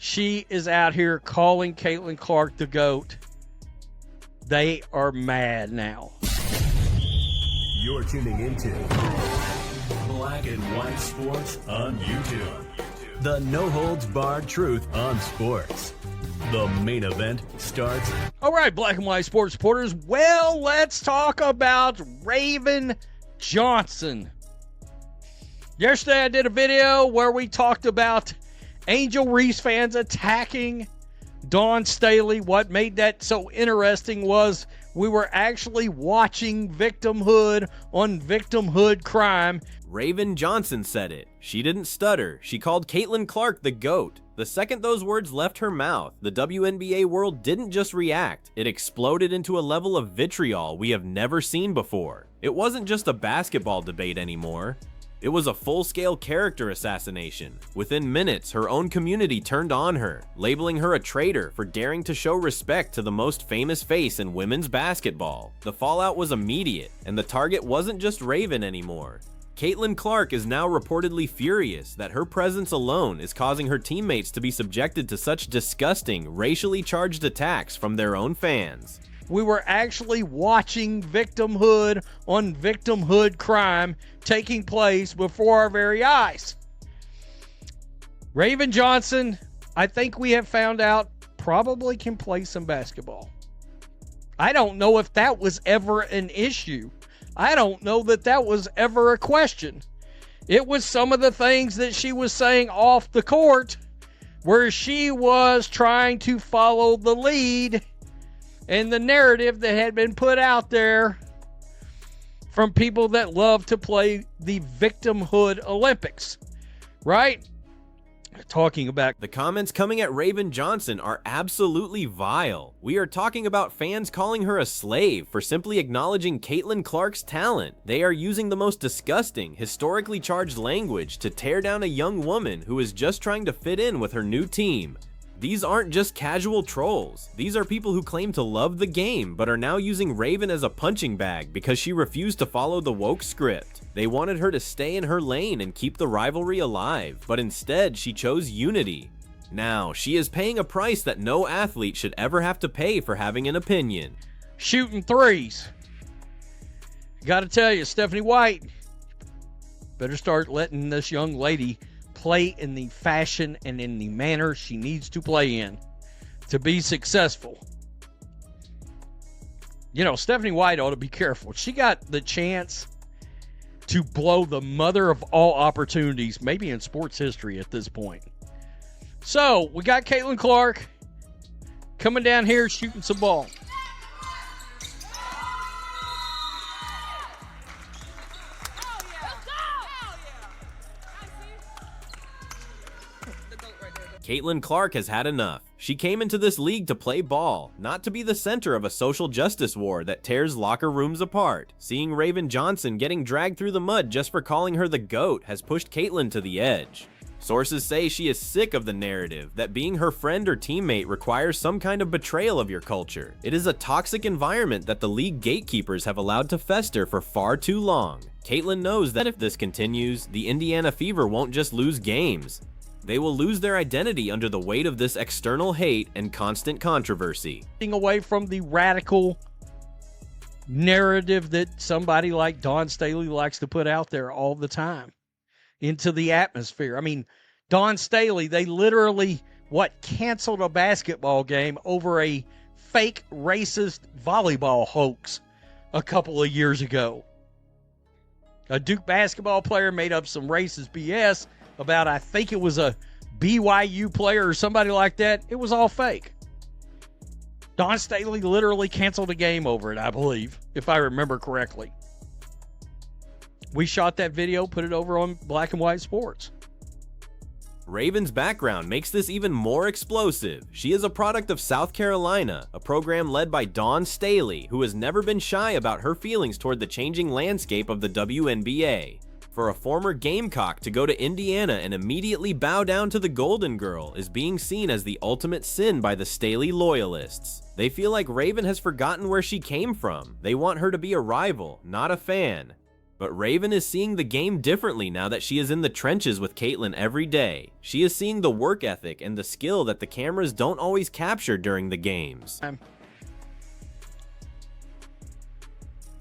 She is out here calling Caitlin Clark the GOAT. They are mad now. You're tuning into Black and White Sports on YouTube. The no-holds-barred truth on sports. The main event starts. All right, Black and White Sports supporters. Well, let's talk about Raven Johnson. Yesterday I did a video where we talked about Angel Reese fans attacking Dawn Staley. What made that so interesting was we were actually watching victimhood on victimhood crime. Raven Johnson said it. She didn't stutter. She called Caitlin Clark the GOAT. The second those words left her mouth, the WNBA world didn't just react. It exploded into a level of vitriol we have never seen before. It wasn't just a basketball debate anymore. It was a full-scale character assassination. Within minutes, her own community turned on her, labeling her a traitor for daring to show respect to the most famous face in women's basketball. The fallout was immediate, and the target wasn't just Raven anymore. Caitlin Clark is now reportedly furious that her presence alone is causing her teammates to be subjected to such disgusting, racially charged attacks from their own fans. We were actually watching victimhood on victimhood crime taking place before our very eyes. Raven Johnson, I think we have found out, probably can play some basketball. I don't know if that was ever an issue. I don't know that that was ever a question. It was some of the things that she was saying off the court where she was trying to follow the lead and the narrative that had been put out there from people that love to play the victimhood Olympics, right? Talking about the comments coming at Raven Johnson are absolutely vile. We are talking about fans calling her a slave for simply acknowledging Caitlin Clark's talent. They are using the most disgusting, historically charged language to tear down a young woman who is just trying to fit in with her new team. These aren't just casual trolls. These are people who claim to love the game, but are now using Raven as a punching bag because she refused to follow the woke script. They wanted her to stay in her lane and keep the rivalry alive, but instead she chose unity. Now, she is paying a price that no athlete should ever have to pay for having an opinion. Shooting threes. Gotta tell you, Stephanie White, better start letting this young lady play in the fashion and in the manner she needs to play in to be successful. You know, Stephanie White ought to be careful. She got the chance to blow the mother of all opportunities, maybe in sports history at this point. So, we got Caitlin Clark coming down here shooting some ball. Caitlin Clark has had enough. She came into this league to play ball, not to be the center of a social justice war that tears locker rooms apart. Seeing Raven Johnson getting dragged through the mud just for calling her the GOAT has pushed Caitlin to the edge. Sources say she is sick of the narrative that being her friend or teammate requires some kind of betrayal of your culture. It is a toxic environment that the league gatekeepers have allowed to fester for far too long. Caitlin knows that if this continues, the Indiana Fever won't just lose games. They will lose their identity under the weight of this external hate and constant controversy. Away from the radical narrative that somebody like Dawn Staley likes to put out there all the time into the atmosphere. I mean, Dawn Staley, they literally, canceled a basketball game over a fake racist volleyball hoax a couple of years ago. A Duke basketball player made up some racist BS about, I think it was a BYU player or somebody like that. It was all fake. Dawn Staley literally canceled a game over it, I believe, if I remember correctly. We shot that video, put it over on Black and White Sports. Raven's background makes this even more explosive. She is a product of South Carolina, a program led by Dawn Staley, who has never been shy about her feelings toward the changing landscape of the WNBA. For a former Gamecock to go to Indiana and immediately bow down to the Golden Girl is being seen as the ultimate sin by the Staley loyalists. They feel like Raven has forgotten where she came from. They want her to be a rival, not a fan. But Raven is seeing the game differently now that she is in the trenches with Caitlyn every day. She is seeing the work ethic and the skill that the cameras don't always capture during the games.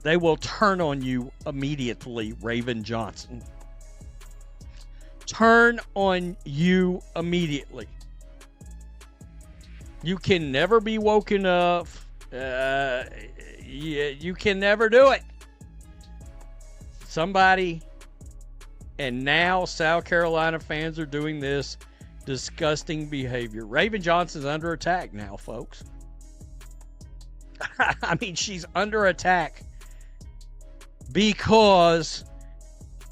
They will turn on you immediately, Raven Johnson. Turn on you immediately. You can never be woken up. You can never do it. Somebody, and now South Carolina fans are doing this disgusting behavior. Raven Johnson's under attack now, folks. I mean, she's under attack because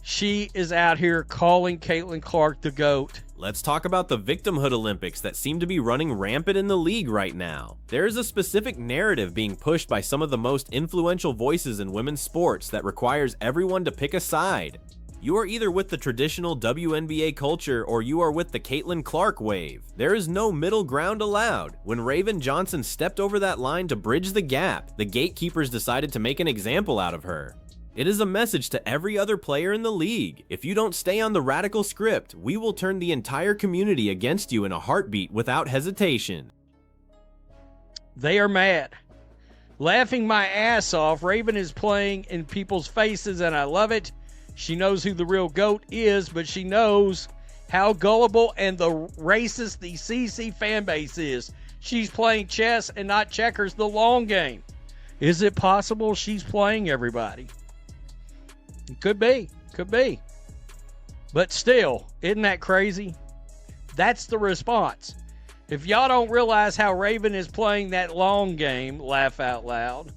she is out here calling Caitlin Clark the GOAT. Let's talk about the victimhood Olympics that seem to be running rampant in the league right now. There is a specific narrative being pushed by some of the most influential voices in women's sports that requires everyone to pick a side. You are either with the traditional WNBA culture or you are with the Caitlin Clark wave. There is no middle ground allowed. When Raven Johnson stepped over that line to bridge the gap, the gatekeepers decided to make an example out of her. It is a message to every other player in the league. If you don't stay on the radical script, we will turn the entire community against you in a heartbeat without hesitation. They are mad. Laughing my ass off, Raven is playing in people's faces, and I love it. She knows who the real GOAT is, but she knows how gullible and the racist the CC fan base is. She's playing chess and not checkers, the long game. Is it possible she's playing everybody? Could be. But still, isn't that crazy? That's the response. If y'all don't realize how Raven is playing that long game, laugh out loud.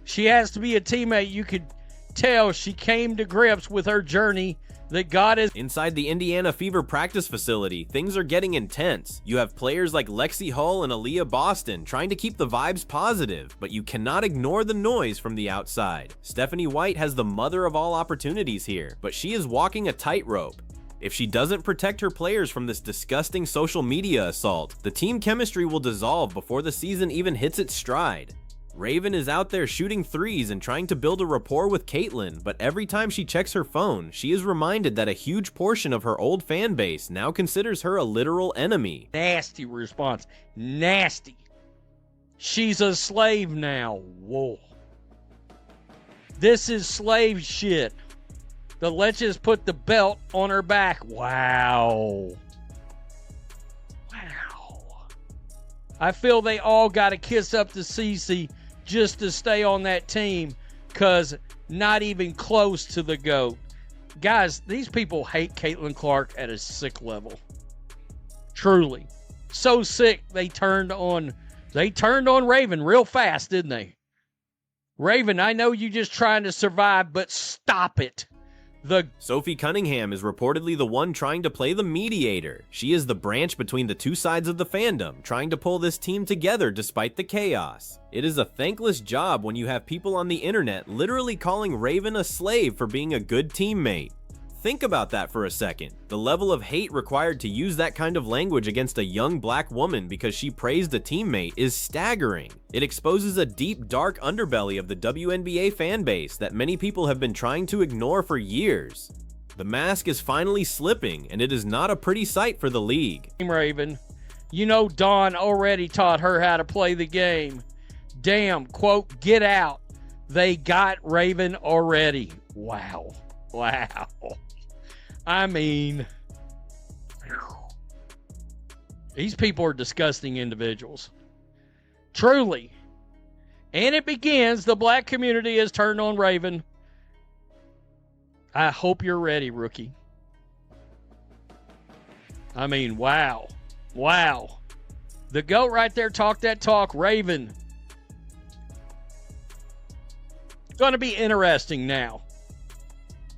She has to be a teammate. You could tell she came to grips with her journey that God is. Inside the Indiana Fever practice facility, things are getting intense. You have players like Lexi Hull and Aaliyah Boston trying to keep the vibes positive, but you cannot ignore the noise from the outside. Stephanie White has the mother of all opportunities here, but she is walking a tightrope. If she doesn't protect her players from this disgusting social media assault, the team chemistry will dissolve before the season even hits its stride. Raven is out there shooting threes and trying to build a rapport with Caitlyn, but every time she checks her phone, she is reminded that a huge portion of her old fan base now considers her a literal enemy. Nasty response. Nasty. She's a slave now. Whoa. This is slave shit. Let's just put the belt on her back. Wow. I feel they all got to kiss up to Cece just to stay on that team, because not even close to the GOAT. Guys, these people hate Caitlin Clark at a sick level. Truly. So sick they turned on Raven real fast, didn't they? Raven, I know you just trying to survive, but stop it. Sophie Cunningham is reportedly the one trying to play the mediator. She is the branch between the two sides of the fandom, trying to pull this team together despite the chaos. It is a thankless job when you have people on the internet literally calling Raven a slave for being a good teammate. Think about that for a second. The level of hate required to use that kind of language against a young black woman because she praised a teammate is staggering. It exposes a deep, dark underbelly of the WNBA fan base that many people have been trying to ignore for years. The mask is finally slipping, and it is not a pretty sight for the league. Raven, you know Dawn already taught her how to play the game. Damn, quote, get out. They got Raven already. Wow. I mean, these people are disgusting individuals. Truly. And it begins. The black community has turned on Raven. I hope you're ready, rookie. I mean, wow. The GOAT right there talked that talk. Raven. It's going to be interesting now.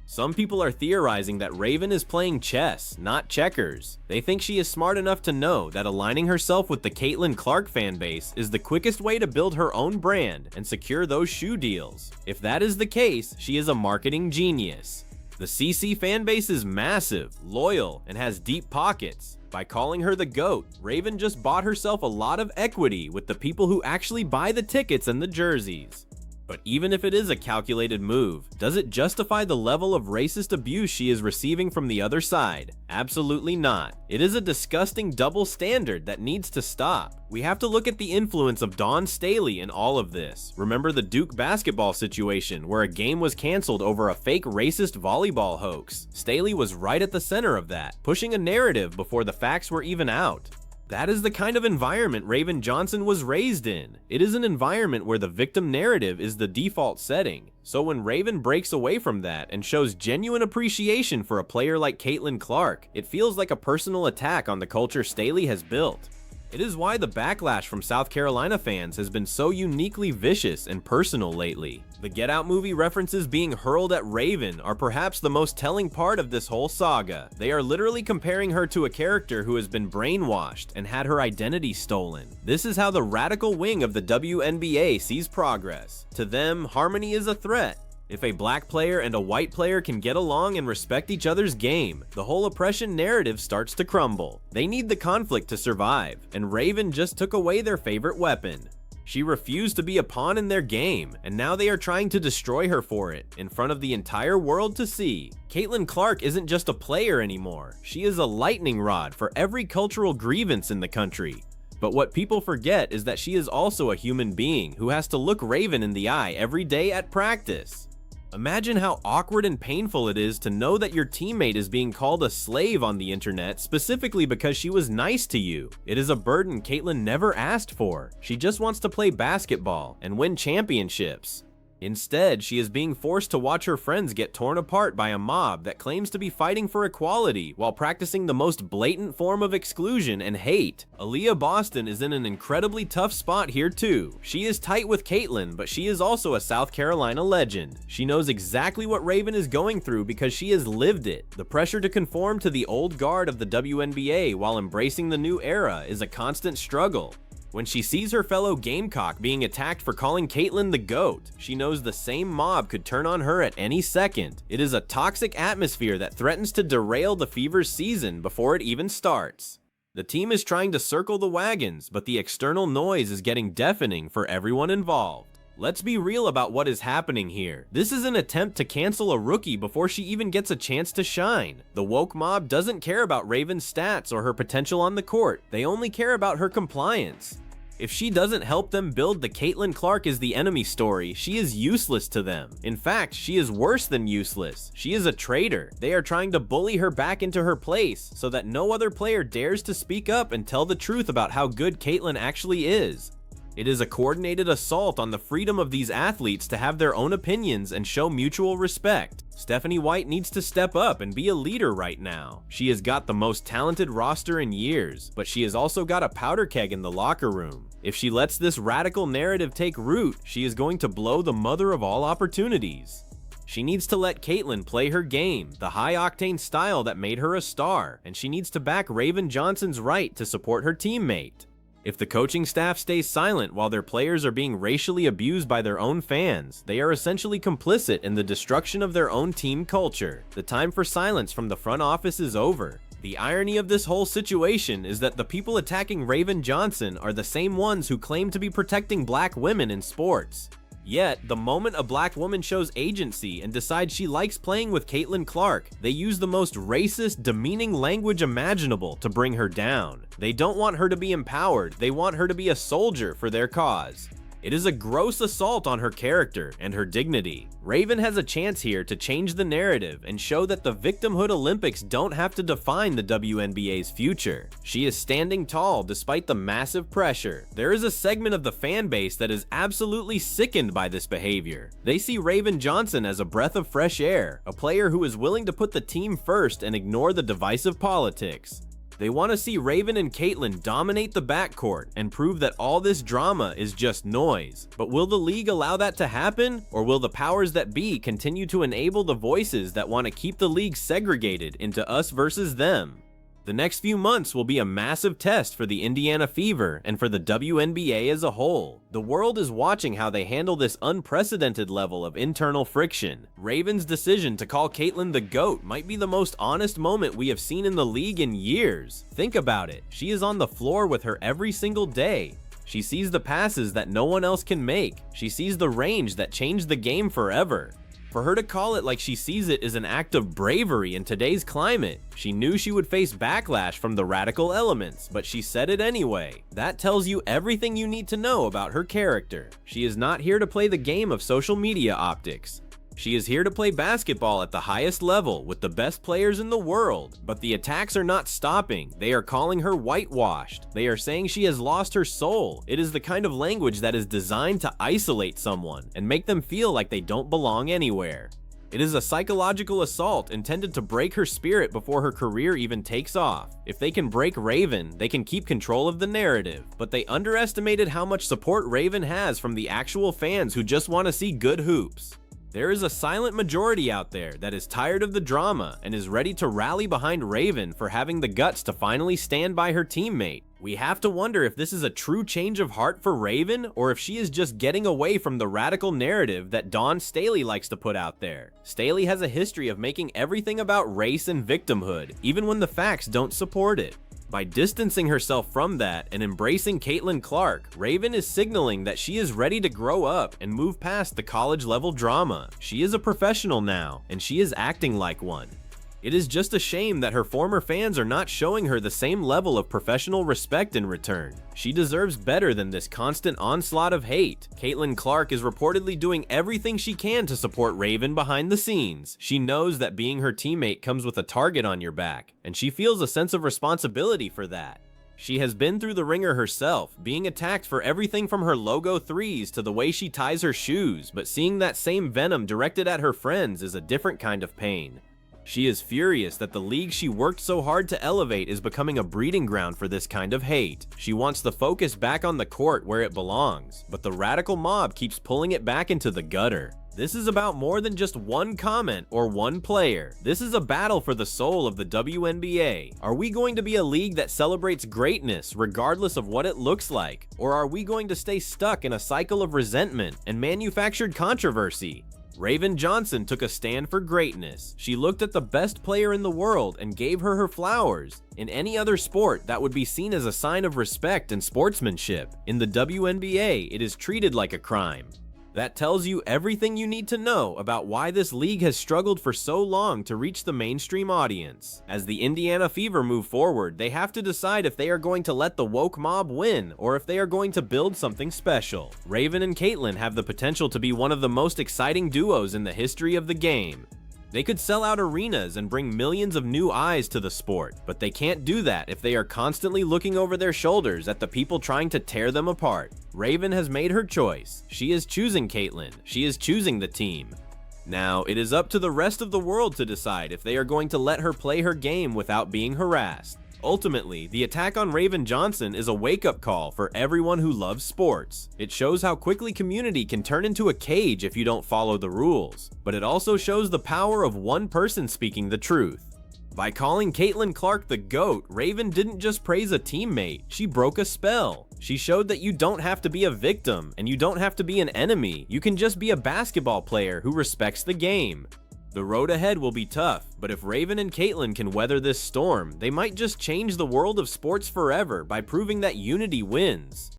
Some people are theorizing that Raven is playing chess, not checkers. They think she is smart enough to know that aligning herself with the Caitlin Clark fan base is the quickest way to build her own brand and secure those shoe deals. If that is the case, she is a marketing genius. The CC fan base is massive, loyal, and has deep pockets. By calling her the GOAT, Raven just bought herself a lot of equity with the people who actually buy the tickets and the jerseys. But even if it is a calculated move, does it justify the level of racist abuse she is receiving from the other side? Absolutely not. It is a disgusting double standard that needs to stop. We have to look at the influence of Dawn Staley in all of this. Remember the Duke basketball situation where a game was canceled over a fake racist volleyball hoax? Staley was right at the center of that, pushing a narrative before the facts were even out. That is the kind of environment Raven Johnson was raised in. It is an environment where the victim narrative is the default setting. So when Raven breaks away from that and shows genuine appreciation for a player like Caitlin Clark, it feels like a personal attack on the culture Staley has built. It is why the backlash from South Carolina fans has been so uniquely vicious and personal lately. The Get Out movie references being hurled at Raven are perhaps the most telling part of this whole saga. They are literally comparing her to a character who has been brainwashed and had her identity stolen. This is how the radical wing of the WNBA sees progress. To them, harmony is a threat. If a black player and a white player can get along and respect each other's game, the whole oppression narrative starts to crumble. They need the conflict to survive, and Raven just took away their favorite weapon. She refused to be a pawn in their game, and now they are trying to destroy her for it, in front of the entire world to see. Caitlin Clark isn't just a player anymore. She is a lightning rod for every cultural grievance in the country. But what people forget is that she is also a human being who has to look Raven in the eye every day at practice. Imagine how awkward and painful it is to know that your teammate is being called a slave on the internet specifically because she was nice to you. It is a burden Caitlin never asked for. She just wants to play basketball and win championships. Instead, she is being forced to watch her friends get torn apart by a mob that claims to be fighting for equality while practicing the most blatant form of exclusion and hate. Aaliyah Boston is in an incredibly tough spot here too. She is tight with Caitlin, but she is also a South Carolina legend. She knows exactly what Raven is going through because she has lived it. The pressure to conform to the old guard of the WNBA while embracing the new era is a constant struggle. When she sees her fellow Gamecock being attacked for calling Caitlin the GOAT, she knows the same mob could turn on her at any second. It is a toxic atmosphere that threatens to derail the Fever's season before it even starts. The team is trying to circle the wagons, but the external noise is getting deafening for everyone involved. Let's be real about what is happening here. This is an attempt to cancel a rookie before she even gets a chance to shine. The woke mob doesn't care about Raven's stats or her potential on the court. They only care about her compliance. If she doesn't help them build the Caitlin Clark is the enemy story, she is useless to them. In fact, she is worse than useless. She is a traitor. They are trying to bully her back into her place so that no other player dares to speak up and tell the truth about how good Caitlin actually is. It is a coordinated assault on the freedom of these athletes to have their own opinions and show mutual respect. Stephanie White needs to step up and be a leader right now. She has got the most talented roster in years, but she has also got a powder keg in the locker room. If she lets this radical narrative take root, she is going to blow the mother of all opportunities. She needs to let Caitlin play her game, the high-octane style that made her a star, and she needs to back Raven Johnson's right to support her teammate. If the coaching staff stays silent while their players are being racially abused by their own fans, they are essentially complicit in the destruction of their own team culture. The time for silence from the front office is over. The irony of this whole situation is that the people attacking Raven Johnson are the same ones who claim to be protecting black women in sports. Yet, the moment a black woman shows agency and decides she likes playing with Caitlin Clark, they use the most racist, demeaning language imaginable to bring her down. They don't want her to be empowered, they want her to be a soldier for their cause. It is a gross assault on her character and her dignity. Raven has a chance here to change the narrative and show that the victimhood Olympics don't have to define the WNBA's future. She is standing tall despite the massive pressure. There is a segment of the fan base that is absolutely sickened by this behavior. They see Raven Johnson as a breath of fresh air, a player who is willing to put the team first and ignore the divisive politics. They want to see Raven and Caitlin dominate the backcourt and prove that all this drama is just noise. But will the league allow that to happen? Or will the powers that be continue to enable the voices that want to keep the league segregated into us versus them? The next few months will be a massive test for the Indiana Fever and for the WNBA as a whole. The world is watching how they handle this unprecedented level of internal friction. Raven's decision to call Caitlin the GOAT might be the most honest moment we have seen in the league in years. Think about it. She is on the floor with her every single day. She sees the passes that no one else can make. She sees the range that changed the game forever. For her to call it like she sees it is an act of bravery in today's climate. She knew she would face backlash from the radical elements, but she said it anyway. That tells you everything you need to know about her character. She is not here to play the game of social media optics. She is here to play basketball at the highest level with the best players in the world. But the attacks are not stopping. They are calling her whitewashed. They are saying she has lost her soul. It is the kind of language that is designed to isolate someone and make them feel like they don't belong anywhere. It is a psychological assault intended to break her spirit before her career even takes off. If they can break Raven, they can keep control of the narrative. But they underestimated how much support Raven has from the actual fans who just want to see good hoops. There is a silent majority out there that is tired of the drama and is ready to rally behind Raven for having the guts to finally stand by her teammate. We have to wonder if this is a true change of heart for Raven, or if she is just getting away from the radical narrative that Dawn Staley likes to put out there. Staley has a history of making everything about race and victimhood, even when the facts don't support it. By distancing herself from that and embracing Caitlin Clark, Raven is signaling that she is ready to grow up and move past the college-level drama. She is a professional now, and she is acting like one. It is just a shame that her former fans are not showing her the same level of professional respect in return. She deserves better than this constant onslaught of hate. Caitlin Clark is reportedly doing everything she can to support Raven behind the scenes. She knows that being her teammate comes with a target on your back, and she feels a sense of responsibility for that. She has been through the ringer herself, being attacked for everything from her logo threes to the way she ties her shoes, but seeing that same venom directed at her friends is a different kind of pain. She is furious that the league she worked so hard to elevate is becoming a breeding ground for this kind of hate. She wants the focus back on the court where it belongs, but the radical mob keeps pulling it back into the gutter. This is about more than just one comment or one player. This is a battle for the soul of the WNBA. Are we going to be a league that celebrates greatness regardless of what it looks like? Or are we going to stay stuck in a cycle of resentment and manufactured controversy? Raven Johnson took a stand for greatness. She looked at the best player in the world and gave her her flowers. In any other sport, that would be seen as a sign of respect and sportsmanship. In the WNBA, it is treated like a crime. That tells you everything you need to know about why this league has struggled for so long to reach the mainstream audience. As the Indiana Fever move forward, they have to decide if they are going to let the woke mob win or if they are going to build something special. Raven and Caitlin have the potential to be one of the most exciting duos in the history of the game. They could sell out arenas and bring millions of new eyes to the sport, but they can't do that if they are constantly looking over their shoulders at the people trying to tear them apart. Raven has made her choice. She is choosing Caitlin. She is choosing the team. Now, it is up to the rest of the world to decide if they are going to let her play her game without being harassed. Ultimately, the attack on Raven Johnson is a wake-up call for everyone who loves sports. It shows how quickly community can turn into a cage if you don't follow the rules, but it also shows the power of one person speaking the truth. By calling Caitlin Clark the GOAT, Raven didn't just praise a teammate, she broke a spell. She showed that you don't have to be a victim, and you don't have to be an enemy. You can just be a basketball player who respects the game. The road ahead will be tough, but if Raven and Caitlin can weather this storm, they might just change the world of sports forever by proving that unity wins.